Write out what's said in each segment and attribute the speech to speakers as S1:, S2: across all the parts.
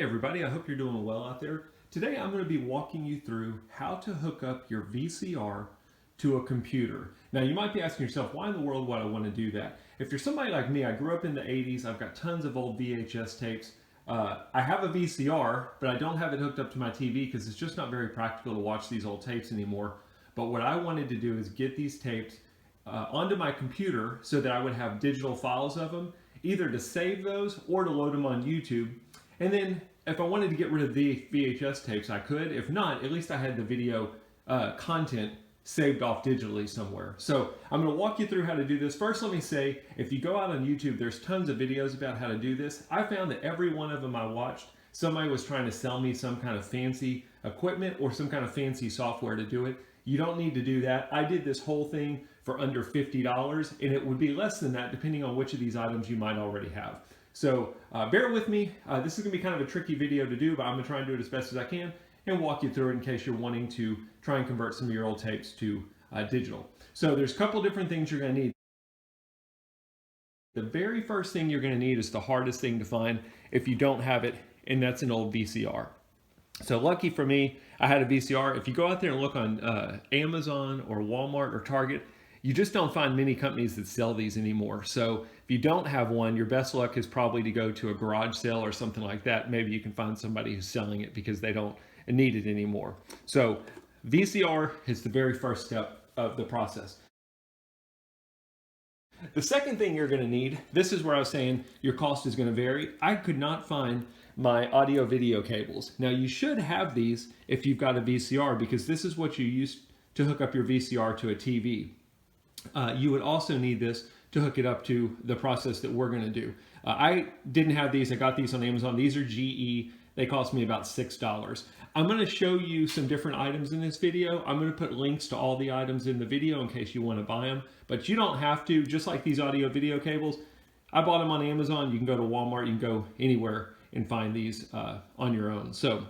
S1: Hey everybody, I hope you're doing well out there. Today I'm going to be walking you through how to hook up your VCR to a computer. Now you might be asking yourself, why in the world would I want to do that? If you're somebody like me, I grew up in the 80s, I've got tons of old VHS tapes. I have a VCR, but I don't have it hooked up to my TV because it's just not very practical to watch these old tapes anymore. But what I wanted to do is get these tapes onto my computer so that I would have digital files of them, either to save those or to load them on YouTube. And then if I wanted to get rid of the VHS tapes, I could. If not, at least I had the video content saved off digitally somewhere. So I'm going to walk you through how to do this. First, let me say, if you go out on YouTube, there's tons of videos about how to do this. I found that every one of them I watched, somebody was trying to sell me some kind of fancy equipment or some kind of fancy software to do it. You don't need to do that. I did this whole thing for under $50, and it would be less than that depending on which of these items you might already have. So bear with me. This is going to be kind of a tricky video to do, but I'm going to try and do it as best as I can and walk you through it in case you're wanting to try and convert some of your old tapes to digital. So there's a couple different things you're going to need. The very first thing you're going to need is the hardest thing to find if you don't have it, and that's an old VCR. So lucky for me, I had a VCR. If you go out there and look on Amazon or Walmart or Target, you just don't find many companies that sell these anymore. So if you don't have one, your best luck is probably to go to a garage sale or something like that. Maybe you can find somebody who's selling it because they don't need it anymore. So VCR is the very first step of the process. The second thing you're going to need, this is where I was saying your cost is going to vary. I could not find my audio video cables. Now you should have these if you've got a VCR because this is what you use to hook up your VCR to a TV. You would also need this to hook it up to the process that we're going to do. I didn't have these. I got these on Amazon. These are GE. They cost me about $6. I'm going to show you some different items in this video. I'm going to put links to all the items in the video in case you want to buy them. But you don't have to. Just like these audio video cables, I bought them on Amazon. You can go to Walmart. You can go anywhere and find these on your own. So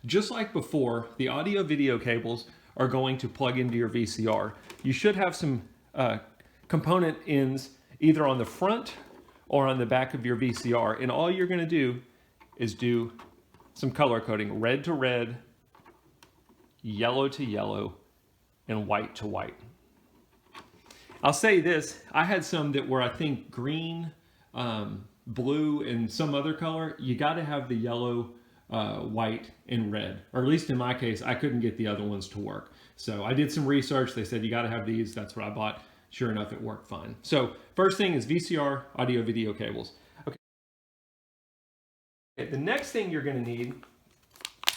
S1: just like before, the audio video cables are going to plug into your VCR. You should have some component ends either on the front or on the back of your VCR. And all you're going to do is do some color coding, red to red, yellow to yellow, and white to white. I'll say this, I had some that were, I think, green, blue, and some other color. You got to have the yellow, white, and red, or at least in my case, I couldn't get the other ones to work. So I did some research. They said you got to have these. That's what I bought. Sure enough, it worked fine. So first thing is VCR audio video cables. Okay. The next thing you're going to need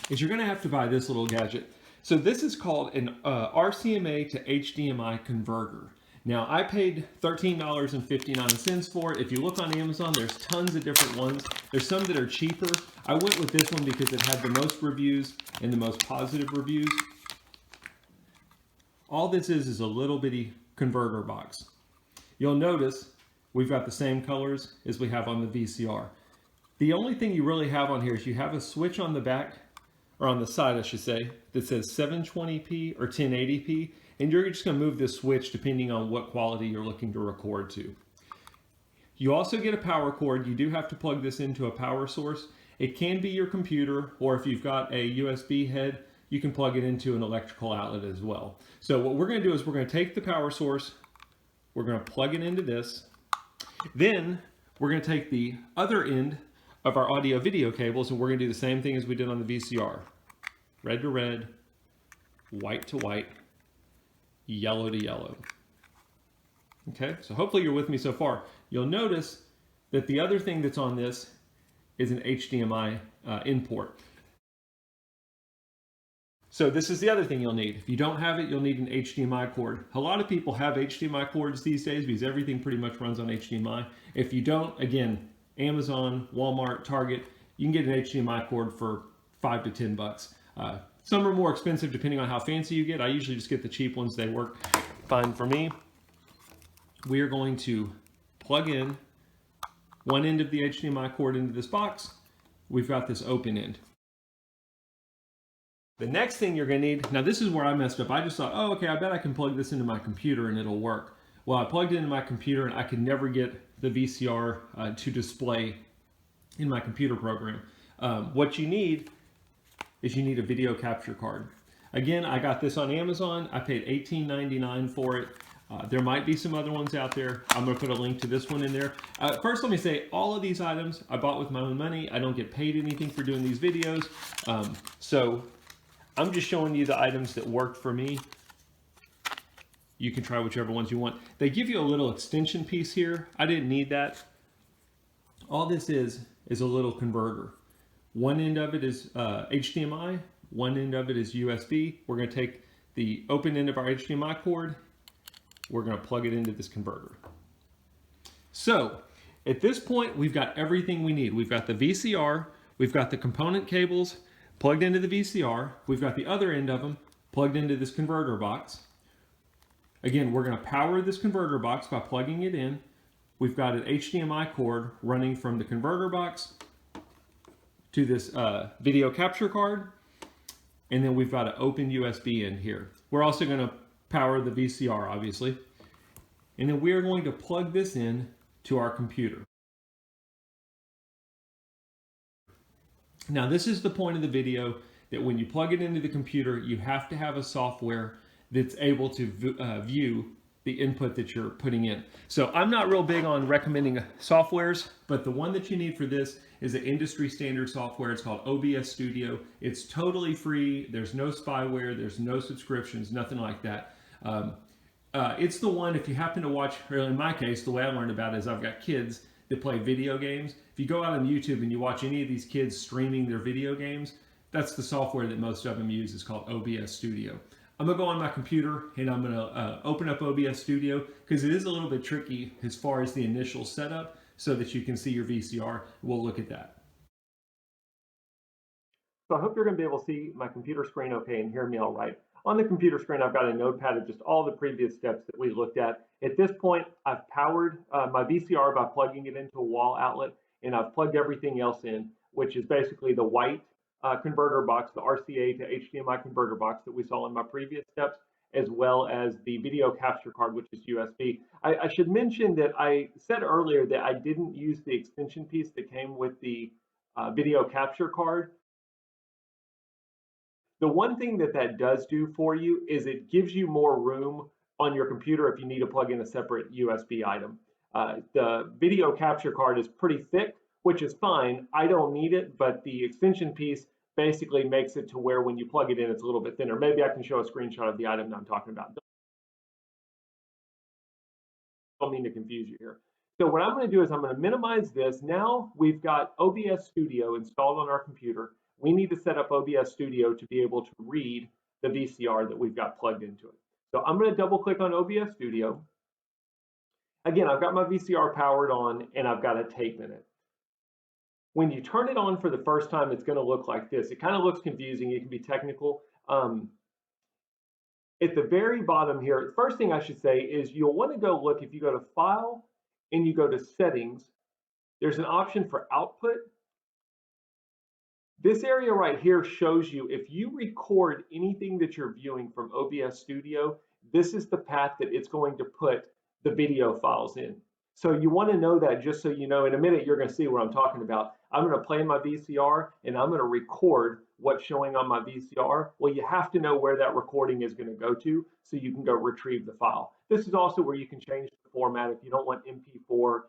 S1: is you're going to have to buy this little gadget. So this is called an RCMA to HDMI converter. Now I paid $13.59 for it. If you look on Amazon, there's tons of different ones. There's some that are cheaper. I went with this one because it had the most reviews and the most positive reviews. All this is a little bitty converter box. You'll notice we've got the same colors as we have on the VCR. The only thing you really have on here is you have a switch on the back, or on the side I should say, that says 720p or 1080p, and you're just going to move this switch depending on what quality you're looking to record to. You also get a power cord. You do have to plug this into a power source. It can be your computer, or if you've got a USB head, you can plug it into an electrical outlet as well. So what we're going to do is we're going to take the power source, we're going to plug it into this, then we're going to take the other end of our audio video cables and we're going to do the same thing as we did on the VCR. Red to red, white to white, yellow to yellow. Okay, so hopefully you're with me so far. You'll notice that the other thing that's on this is an HDMI import. So this is the other thing you'll need. If you don't have it, you'll need an HDMI cord. A lot of people have HDMI cords these days because everything pretty much runs on HDMI. If you don't, again, Amazon, Walmart, Target, you can get an HDMI cord for $5 to $10. Some are more expensive depending on how fancy you get. I usually just get the cheap ones. They work fine for me. We are going to plug in one end of the HDMI cord into this box. We've got this open end. The next thing you're going to need, now this is where I messed up. I just thought, oh, okay, I bet I can plug this into my computer and it'll work. Well, I plugged it into my computer and I could never get the VCR to display in my computer program. What you need is you need a video capture card. Again, I got this on Amazon. I paid $18.99 for it. There might be some other ones out there. I'm going to put a link to this one in there. First, let me say all of these items I bought with my own money. I don't get paid anything for doing these videos. So I'm just showing you the items that worked for me. You can try whichever ones you want. They give you a little extension piece here. I didn't need that. All this is a little converter. One end of it is HDMI. One end of it is USB. We're going to take the open end of our HDMI cord. We're going to plug it into this converter. So at this point, we've got everything we need. We've got the VCR. We've got the component cables plugged into the VCR. We've got the other end of them plugged into this converter box. Again, we're going to power this converter box by plugging it in. We've got an HDMI cord running from the converter box to this video capture card. And then we've got an open USB in here. We're also going to power the VCR, obviously. And then we are going to plug this in to our computer. Now, this is the point of the video that when you plug it into the computer, you have to have a software that's able to view the input that you're putting in. So I'm not real big on recommending softwares, but the one that you need for this is an industry standard software. It's called OBS Studio. It's totally free. There's no spyware. There's no subscriptions, nothing like that. It's the one, if you happen to watch, or in my case, the way I learned about it is I've got kids that play video games. If you go out on YouTube and you watch any of these kids streaming their video games, that's the software that most of them use. It's called OBS Studio. I'm going to go on my computer and I'm going to open up OBS Studio because it is a little bit tricky as far as the initial setup so that you can see your VCR. We'll look at that. So I hope you're going to be able to see my computer screen okay and hear me all right. On the computer screen, I've got a notepad of just all the previous steps that we looked at. At this point, I've powered my VCR by plugging it into a wall outlet, and I've plugged everything else in, which is basically the white converter box, the RCA to HDMI converter box that we saw in my previous steps, as well as the video capture card, which is USB. I should mention that I said earlier that I didn't use the extension piece that came with the video capture card. The one thing that that does do for you is it gives you more room on your computer if you need to plug in a separate USB item. The video capture card is pretty thick, which is fine. I don't need it, but the extension piece basically makes it to where when you plug it in, it's a little bit thinner. Maybe I can show a screenshot of the item that I'm talking about. Don't mean to confuse you here. So what I'm going to do is I'm going to minimize this. Now we've got OBS Studio installed on our computer. We need to set up OBS Studio to be able to read the VCR that we've got plugged into it. So I'm going to double click on OBS Studio. Again, I've got my VCR powered on and I've got a tape in it. When you turn it on for the first time, it's going to look like this. It kind of looks confusing. It can be technical. At the very bottom here, the first thing I should say is you'll want to go look, if you go to File and you go to Settings, there's an option for Output. This area right here shows you if you record anything that you're viewing from OBS Studio, this is the path that it's going to put the video files in. So you want to know that just so you know. In a minute, you're going to see what I'm talking about. I'm going to play my VCR and I'm going to record what's showing on my VCR. Well, you have to know where that recording is going to go to so you can go retrieve the file. This is also where you can change the format. If you don't want MP4,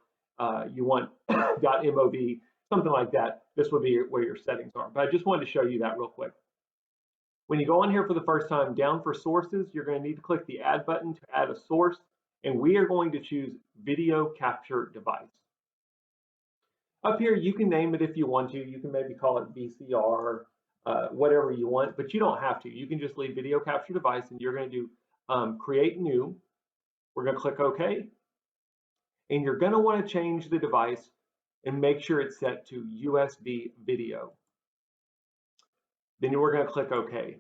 S1: you want .mov, something like that, this would be where your settings are. But I just wanted to show you that real quick. When you go on here for the first time, down for sources, you're going to need to click the add button to add a source. And we are going to choose video capture device. Up here, you can name it if you want to. You can maybe call it VCR, whatever you want, but you don't have to. You can just leave video capture device and you're going to do create new. We're going to click OK. And you're going to want to change the device and make sure it's set to USB video. Then we're going to click OK.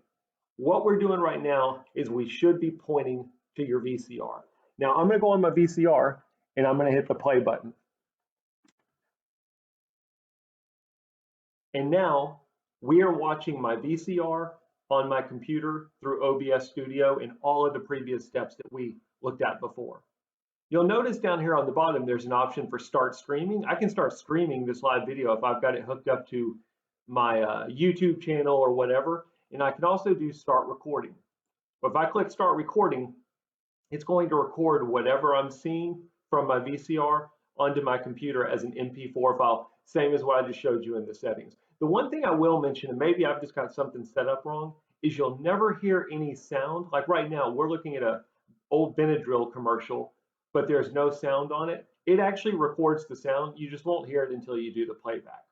S1: What we're doing right now is we should be pointing to your VCR. Now I'm going to go on my VCR and I'm going to hit the play button. And now we are watching my VCR on my computer through OBS Studio and all of the previous steps that we looked at before. You'll notice down here on the bottom there's an option for start streaming. I can start streaming this live video if I've got it hooked up to YouTube channel or whatever. And I can also do start recording. But if I click start recording, it's going to record whatever I'm seeing from my VCR onto my computer as an MP4 file, same as what I just showed you in the settings. The one thing I will mention, and maybe I've just got something set up wrong, is you'll never hear any sound. Like right now, we're looking at an old Benadryl commercial, but there's no sound on it. It actually records the sound. You just won't hear it until you do the playback.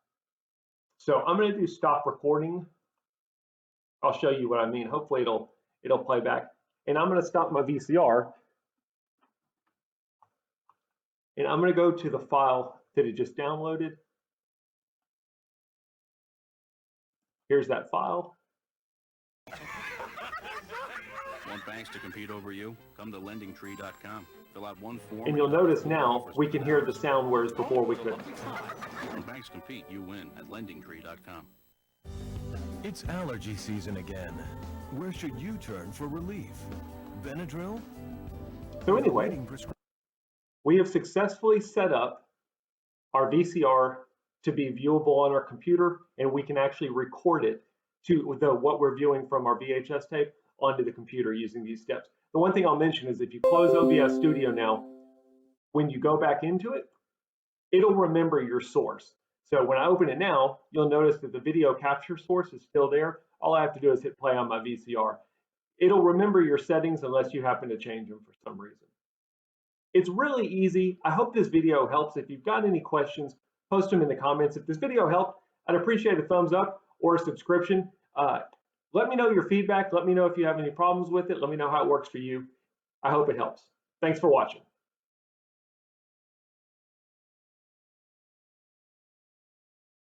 S1: So I'm going to do stop recording. I'll show you what I mean. Hopefully it'll play back. And I'm going to stop my VCR. And I'm going to go to the file that it just downloaded. Here's that file.
S2: Want banks to compete over you? Come to lendingtree.com. Fill out one form.
S1: And you'll notice now we can hear the sound, whereas before we couldn't.
S2: When banks compete, you win at lendingtree.com.
S3: It's allergy season again. Where should you turn for relief? Benadryl?
S1: So anyway, we have successfully set up our VCR to be viewable on our computer, and we can actually record it to what we're viewing from our VHS tape onto the computer using these steps. The one thing I'll mention is if you close OBS Studio now, when you go back into it, it'll remember your source. So when I open it now, you'll notice that the video capture source is still there. All I have to do is hit play on my VCR. It'll remember your settings unless you happen to change them for some reason. It's really easy. I hope this video helps. If you've got any questions, post them in the comments. If this video helped, I'd appreciate a thumbs up or a subscription. Let me know your feedback. Let me know if you have any problems with it. Let me know how it works for you. I hope it helps. Thanks for watching.